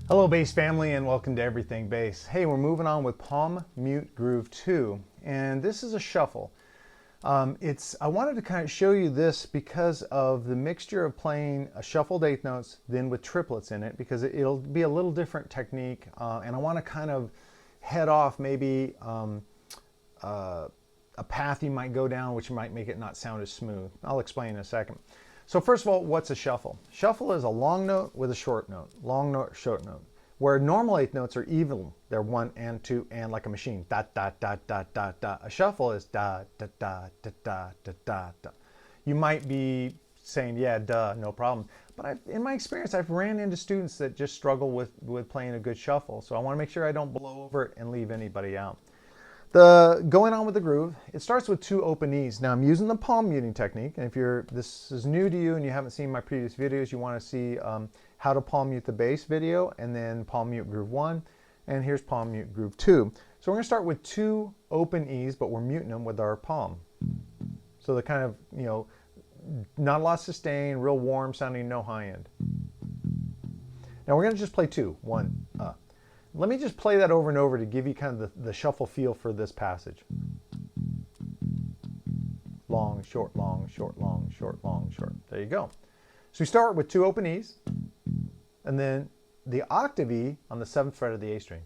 Hello bass family and welcome to Everything Bass. Hey, we're moving on with Palm Mute Groove 2 and this is a shuffle. I wanted to kind of show you this because of the mixture of playing a shuffled eighth notes then with triplets in it, because it'll be a little different technique and I want to kind of head off maybe a path you might go down which might make it not sound as smooth. I'll explain in a second. So first of all, what's a shuffle? Shuffle is a long note with a short note, long note, short note. Where normal eighth notes are even, they're 1 and 2 and like a machine, da da da da da da. A shuffle is da da da da da da da da. You might be saying, yeah, duh, no problem. But in my experience, I've ran into students that just struggle with playing a good shuffle. So I want to make sure I don't blow over it and leave anybody out. Going on with the groove, it starts with 2 open E's. Now I'm using the palm muting technique, and if this is new to you and you haven't seen my previous videos, you want to see how to palm mute the bass video, and then palm mute groove 1, and here's palm mute groove 2. So we're going to start with 2 open E's, but we're muting them with our palm. So the kind of, not a lot of sustain, real warm sounding, no high end. Now we're going to just play 2, 1, Let me just play that over and over to give you kind of the shuffle feel for this passage. Long, short, long, short, long, short, long, short. There you go. So we start with 2 open E's, and then the octave E on the 7th fret of the A string.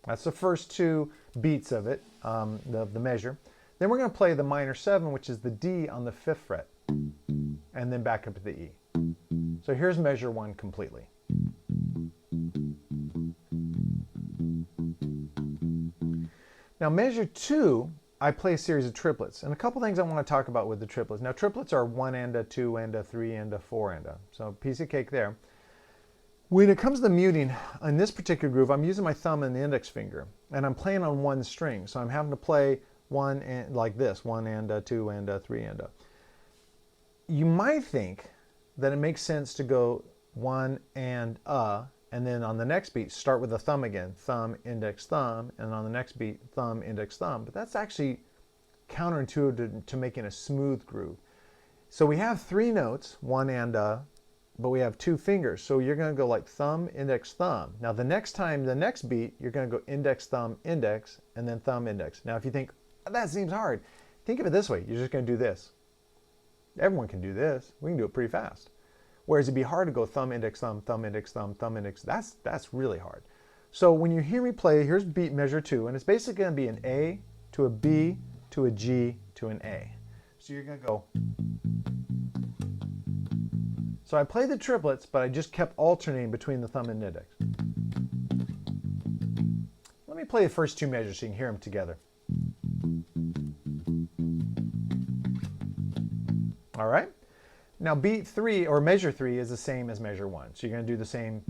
That's the first 2 beats of it, the measure. Then we're going to play the minor 7, which is the D on the 5th fret, and then back up to the E. So here's measure 1 completely. Now measure 2, I play a series of triplets, and a couple things I want to talk about with the triplets. Now triplets are 1 and a, 2 and a, 3 and a, 4 and a, so piece of cake there. When it comes to the muting, in this particular groove, I'm using my thumb and the index finger, and I'm playing on 1 string, so I'm having to play 1 and like this, 1 and a, 2 and a, 3 and a. You might think that it makes sense to go 1 and then on the next beat start with the thumb again, thumb, index, thumb, and on the next beat thumb, index, thumb. But that's actually counterintuitive to making a smooth groove. So we have 3 notes, 1 and but we have 2 fingers. So you're going to go like thumb, index, thumb. Now the next beat, you're going to go index, thumb, index, and then thumb, index. Now if you think, that seems hard, think of it this way. You're just going to do this. Everyone can do this. We can do it pretty fast. Whereas it'd be hard to go thumb, index, thumb, thumb, index, thumb, thumb, index. That's really hard. So when you hear me play, here's beat measure 2, and it's basically going to be an A to a B to a G to an A. So you're going to go. So I played the triplets, but I just kept alternating between the thumb and index. Let me play the first 2 measures so you can hear them together. All right. Now beat 3 or measure 3 is the same as measure 1. So you're going to do the same.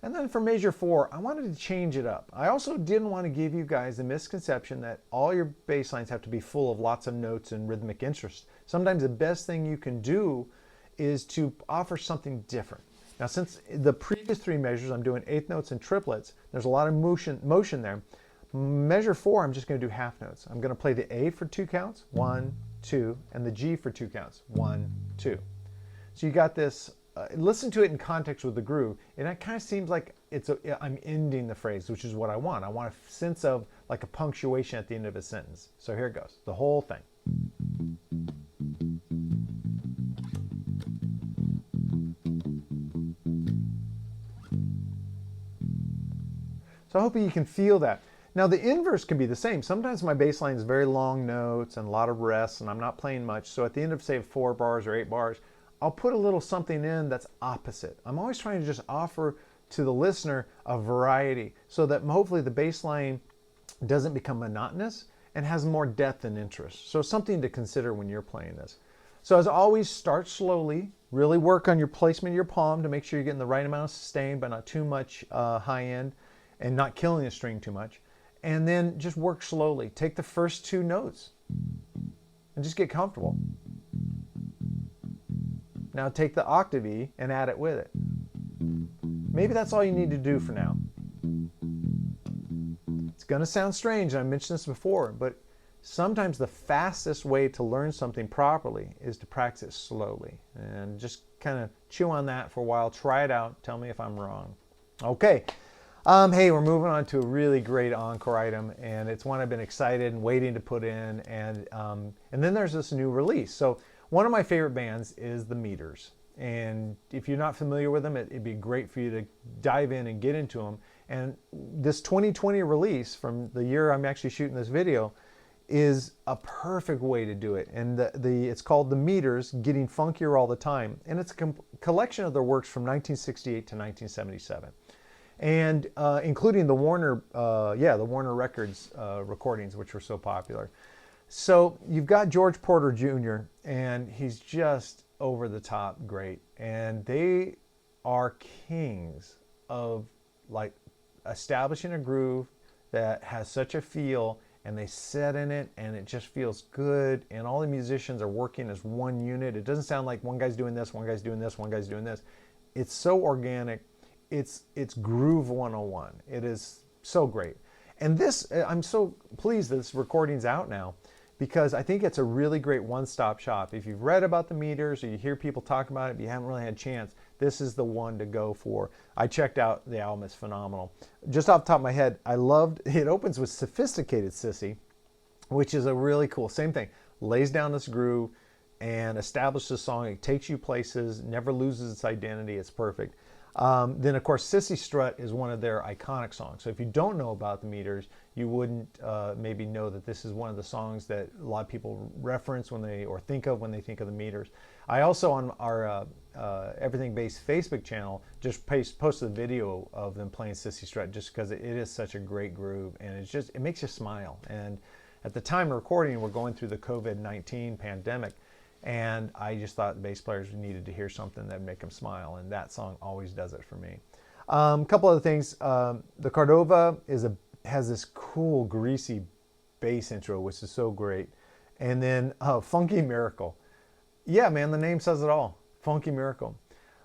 And then for measure 4, I wanted to change it up. I also didn't want to give you guys the misconception that all your bass lines have to be full of lots of notes and rhythmic interest. Sometimes the best thing you can do is to offer something different. Now since the previous 3 measures I'm doing eighth notes and triplets, there's a lot of motion there. Measure 4, I'm just going to do half notes. I'm going to play the A for 2 counts, 1, 2, and the G for 2 counts, 1, 2. So you got this, listen to it in context with the groove, and it kind of seems like I'm ending the phrase, which is what I want. I want a sense of like a punctuation at the end of a sentence. So here it goes, the whole thing. So I hope you can feel that. Now the inverse can be the same. Sometimes my bass line is very long notes and a lot of rests and I'm not playing much. So at the end of say 4 bars or 8 bars, I'll put a little something in that's opposite. I'm always trying to just offer to the listener a variety so that hopefully the bass line doesn't become monotonous and has more depth and interest. So something to consider when you're playing this. So as always, start slowly, really work on your placement of your palm to make sure you're getting the right amount of sustain but not too much high end and not killing the string too much. And then just work slowly. Take the first 2 notes and just get comfortable. Now take the octave E and add it with it. Maybe that's all you need to do for now. It's going to sound strange, and I mentioned this before, but sometimes the fastest way to learn something properly is to practice slowly. And just kind of chew on that for a while, try it out, tell me if I'm wrong. Okay. Hey, we're moving on to a really great Encore item, and it's one I've been excited and waiting to put in, and then there's this new release. So one of my favorite bands is the Meters, and if you're not familiar with them, it'd be great for you to dive in and get into them. And this 2020 release from the year I'm actually shooting this video is a perfect way to do it. And it's called The Meters, Getting Funkier All the Time, and it's a collection of their works from 1968 to 1977. And including the Warner Records recordings, which were so popular. So you've got George Porter Jr., and he's just over the top great. And they are kings of like establishing a groove that has such a feel, and they set in it, and it just feels good. And all the musicians are working as one unit. It doesn't sound like one guy's doing this, one guy's doing this, one guy's doing this. It's so organic. It's Groove 101. It is so great. And this, I'm so pleased that this recording's out now, because I think it's a really great one-stop shop. If you've read about the Meters or you hear people talk about it, but you haven't really had a chance, this is the one to go for. I checked out the album, it's phenomenal. Just off the top of my head, I loved, it opens with Sophisticated Sissy, which is a really cool, same thing, lays down this groove and establishes a song. It takes you places, never loses its identity, it's perfect. Then, of course, Sissy Strut is one of their iconic songs. So if you don't know about the Meters, you wouldn't maybe know that this is one of the songs that a lot of people reference or think of when they think of the Meters. I also, on our Everything Bass Facebook channel, just posted a video of them playing Sissy Strut, just because it is such a great groove, and it makes you smile. And at the time of recording, we're going through the COVID-19 pandemic. And I just thought bass players needed to hear something that would make them smile, and that song always does it for me. A couple other things. The Cordova has this cool, greasy bass intro, which is so great. And then Funky Miracle. Yeah, man, the name says it all. Funky Miracle.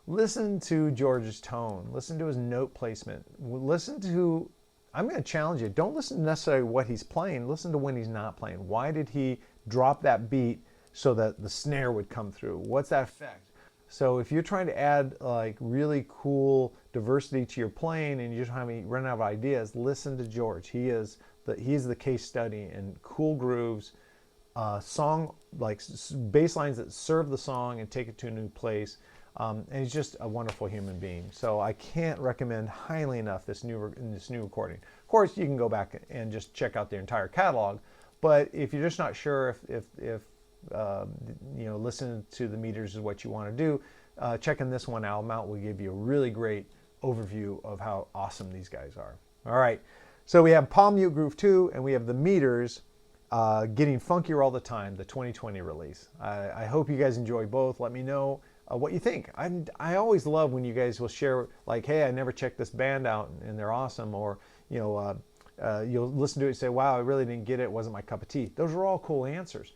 Listen to George's tone. Listen to his note placement. Listen to, I'm going to challenge you, don't listen to necessarily what he's playing. Listen to when he's not playing. Why did he drop that beat so that the snare would come through? What's that effect? So if you're trying to add like really cool diversity to your playing and you just run out of ideas, listen to George. He's the case study in cool grooves, song like bass lines that serve the song and take it to a new place. And he's just a wonderful human being. So I can't recommend highly enough this new recording. Of course, you can go back and just check out their entire catalog. But if you're just not sure if listening to the Meters is what you want to do, checking this one album out will give you a really great overview of how awesome these guys are. All right, so we have Palm Mute Groove 2, and we have the Meters, Getting Funkier All the Time, the 2020 release. I hope you guys enjoy both. Let me know what you think. I always love when you guys will share, like, hey, I never checked this band out and they're awesome, or you'll listen to it and say, wow, I really didn't get it, it wasn't my cup of tea. Those are all cool answers.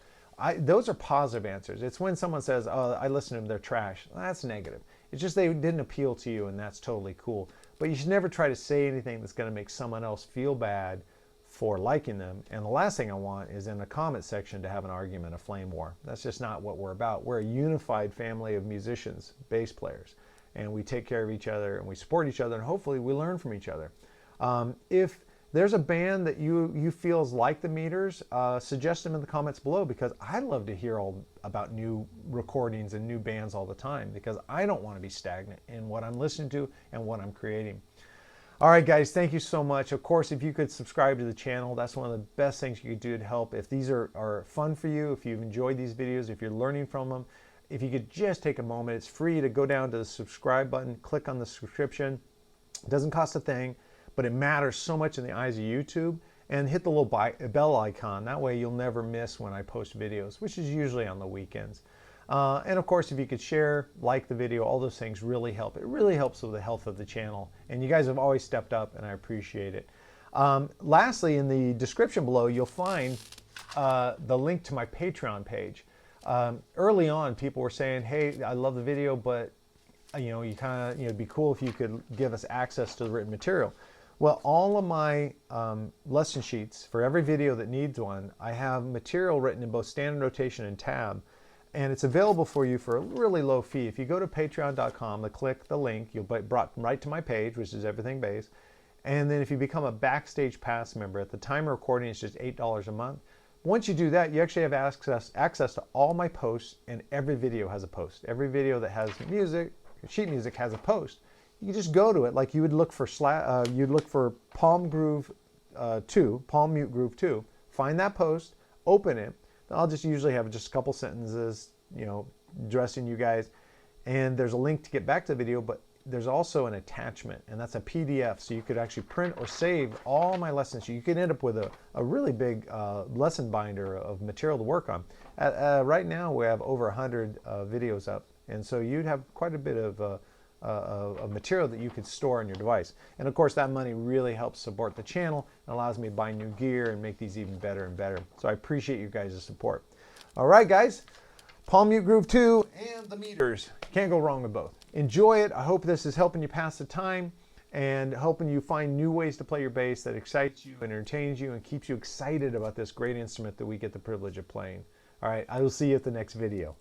Those are positive answers. It's when someone says, oh, I listened to them, they're trash. That's negative. It's just they didn't appeal to you, and that's totally cool. But you should never try to say anything that's going to make someone else feel bad for liking them. And the last thing I want is in the comment section to have an argument, a flame war. That's just not what we're about. We're a unified family of musicians, bass players, and we take care of each other, and we support each other, and hopefully we learn from each other. If there's a band that you feel is like the Meters, suggest them in the comments below, because I love to hear all about new recordings and new bands all the time, because I don't want to be stagnant in what I'm listening to and what I'm creating. All right, guys, thank you so much. Of course, if you could subscribe to the channel, that's one of the best things you could do to help. If these are fun for you, if you've enjoyed these videos, if you're learning from them, if you could just take a moment, it's free to go down to the subscribe button, click on the subscription. It doesn't cost a thing, but it matters so much in the eyes of YouTube. And hit the little bell icon. That way you'll never miss when I post videos, which is usually on the weekends. And of course, if you could share, like the video, all those things really help. It really helps with the health of the channel. And you guys have always stepped up, and I appreciate it. Lastly, in the description below, you'll find the link to my Patreon page. Early on, people were saying, hey, I love the video, but you kind of, it'd be cool if you could give us access to the written material. Well, all of my lesson sheets for every video that needs one, I have material written in both standard notation and tab, and it's available for you for a really low fee. If you go to patreon.com and click the link, you'll be brought right to my page, which is Everything Bass. And then if you become a Backstage Pass member, at the time of recording, it's just $8 a month. Once you do that, you actually have access to all my posts, and every video has a post. Every video that has music, sheet music, has a post. You can just go to it like you would look for Palm Groove 2, Palm Mute Groove 2. Find that post, open it. I'll just usually have just a couple sentences, you know, addressing you guys. And there's a link to get back to the video, but there's also an attachment, and that's a PDF. So you could actually print or save all my lessons. You could end up with a really big lesson binder of material to work on. Right now, we have over 100 videos up. And so you'd have quite a bit of material that you could store on your device. And of course, that money really helps support the channel and allows me to buy new gear and make these even better and better. So I appreciate you guys' support. All right, guys, Palm Mute Groove 2 and the meters. Can't go wrong with both. Enjoy it. I hope this is helping you pass the time and helping you find new ways to play your bass that excites you and entertains you and keeps you excited about this great instrument that we get the privilege of playing. All right, I will see you at the next video.